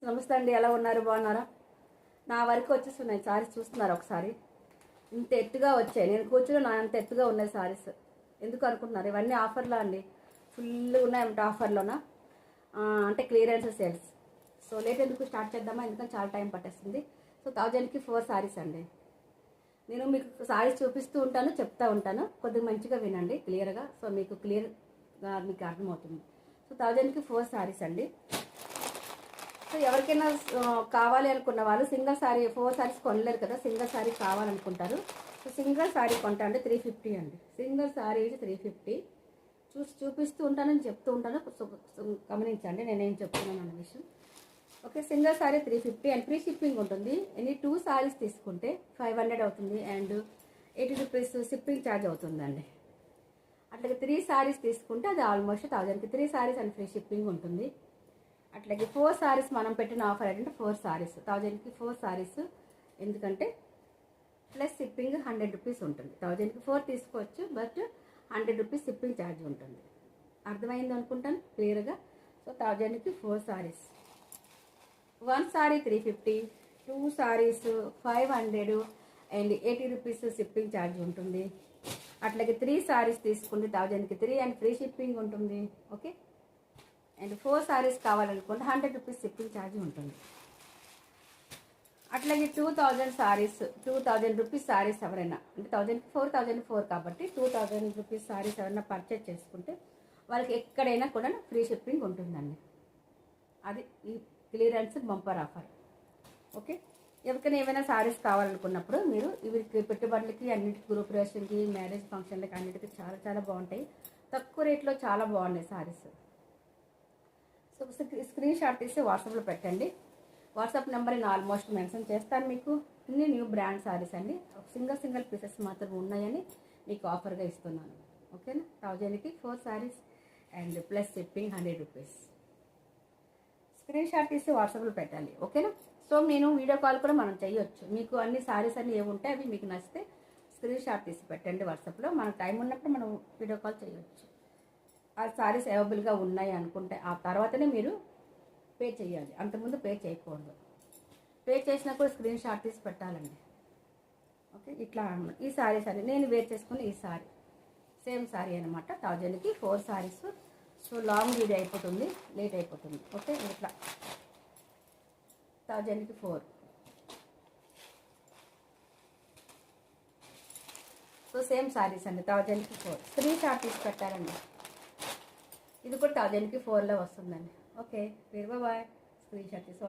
నమస్తే అండి, ఎలా ఉన్నారు? బాగున్నారా? నా వరకు వచ్చేస్తున్నాయి సారీస్. చూస్తున్నారు ఒకసారి, ఇంత ఎత్తుగా వచ్చాయి. నేను కూర్చుని నా అంత ఎత్తుగా ఉన్నాయి సారీస్. ఎందుకు అనుకుంటున్నారు? ఇవన్నీ ఆఫర్లో అండి, ఫుల్గా ఉన్నాయంట ఆఫర్లోనా. అంటే క్లియరెన్స్ సేల్స్. సో లేట్ ఎందుకు, స్టార్ట్ చేద్దామా? ఎందుకంటే చాలా టైం పట్టేస్తుంది. సో 1000కి 4 సారీస్ అండి. నేను మీకు సారీస్ చూపిస్తూ ఉంటాను, చెప్తా ఉంటాను. కొద్దిగా మంచిగా వినండి క్లియర్గా. సో మీకు క్లియర్గా మీకు అర్థమవుతుంది. సో 1000కి 4 సారీస్ అండి. సో ఎవరికైనా కావాలి అనుకున్న వాళ్ళు సింగిల్ శారీ 4 సారీస్ కొనలేరు కదా, సింగిల్ శారీ కావాలనుకుంటారు. సో సింగిల్ శారీ కొంటా అండి 350 అండి. సింగిల్ శారీ 350 చూపిస్తూ ఉంటానని చెప్తూ ఉంటాను. గమనించండి నేనేం చెప్తున్నాను అన్న విషయం. Okay, single sari 350 and free shipping ఉంటుంది. ఎనీ 2 సారీస్ తీసుకుంటే 500 అవుతుంది అండ్ 80 రూపీస్ షిప్పింగ్ ఛార్జ్ అవుతుందండి. అట్లాగే 3 సారీస్ తీసుకుంటే అది ఆల్మోస్ట్ 1000కి 3 సారీస్ అండ్ ఫ్రీ షిప్పింగ్ ఉంటుంది. అట్లాగే 4 సారీస్ మనం పెట్టిన ఆఫర్ ఏంటంటే 4 సారీస్ 1000కి 4 సారీస్. ఎందుకంటే ప్లస్ షిప్పింగ్ 100 రూపీస్ ఉంటుంది. 1000కి 4 తీసుకోవచ్చు, బట్ 100 రూపీస్ షిప్పింగ్ ఛార్జ్ ఉంటుంది. అర్థమైంది అనుకుంటాను క్లియర్గా. సో 1000కి 4 saris. 1 sari 350, 2 saris 500 and 80 rupees shipping charge ఉంటుంది. అట్లాగే 3 సారీస్ తీసుకుంటే 1000కి 3 అండ్ ఫ్రీ షిప్పింగ్ ఉంటుంది. ఓకే, అండ్ 4 సారీస్ కావాలనుకుంటే 100 రూపీస్ షిప్పింగ్ ఛార్జ్ ఉంటుంది. అట్లాగే 2000 సారీస్ 2000 రూపీస్ సారీస్ ఎవరైనా, అంటే 1000కి 4 1004 కాబట్టి 2000 రూపీస్ సారీస్ ఎవరైనా పర్చేజ్ చేసుకుంటే వాళ్ళకి ఎక్కడైనా కూడా ఫ్రీ షిప్పింగ్ ఉంటుందండి. అది ఈ క్లియరెన్స్ బంపర్ ఆఫర్. ఓకే, ఎవరికైనా ఏమైనా సారీస్ కావాలనుకున్నప్పుడు మీరు వీరికి పెట్టుబడులకి, అన్నింటికి, గృహప్రవేశానికి, మ్యారేజ్ ఫంక్షన్లకి అన్నిటికీ చాలా చాలా బాగుంటాయి. తక్కువ రేట్లో చాలా బాగున్నాయి సారీస్. సో స్క్రీన్ షాట్ తీసి వాట్సాప్లో పెట్టండి. వాట్సాప్ నెంబర్ నేను ఆల్మోస్ట్ మెన్షన్ చేస్తాను మీకు. అన్ని న్యూ బ్రాండ్ సారీస్ అండి. సింగిల్ పీసెస్ మాత్రం ఉన్నాయని మీకు ఆఫర్గా ఇస్తున్నాను. ఓకేనా, 1000కి 4 saris and plus shipping 100 rupees. Screen shot తీసి వాట్సాప్లో పెట్టాలి. ఓకేనా. సో నేను వీడియో కాల్ కూడా మనం చేయొచ్చు. మీకు అన్ని సారీస్ అన్ని ఏమి ఉంటాయి అవి మీకు నచ్చితే స్క్రీన్ షాట్ తీసి పెట్టండి వాట్సాప్లో. మనకు టైం ఉన్నప్పుడు మనం వీడియో కాల్ చేయొచ్చు. ఆ సారీస్ అవైలబుల్గా ఉన్నాయి అనుకుంటే ఆ తర్వాతనే మీరు పే చేయాలి, అంతకుముందు పే చేయకూడదు. పే చేసినా కూడా స్క్రీన్ షాట్ తీసి పెట్టాలండి. ఓకే, ఇట్లా ఈ సారీస్ అని నేను వేర్ చేసుకుని ఈ సారీ సేమ్ సారీ అనమాట. 1000కి 4 సారీస్. సో లాంగ్ వీడియో అయిపోతుంది, లేట్ అయిపోతుంది. ఓకే, ఇట్లా 1000కి 4. సో సేమ్ సారీస్ అండి, 1000కి 4. స్క్రీన్ షాట్ తీసి పెట్టాలండి. ఇది కూడా 1000కి 4లో వస్తుందండి. Okay, bye. స్క్రీన్ షాట్ తీసి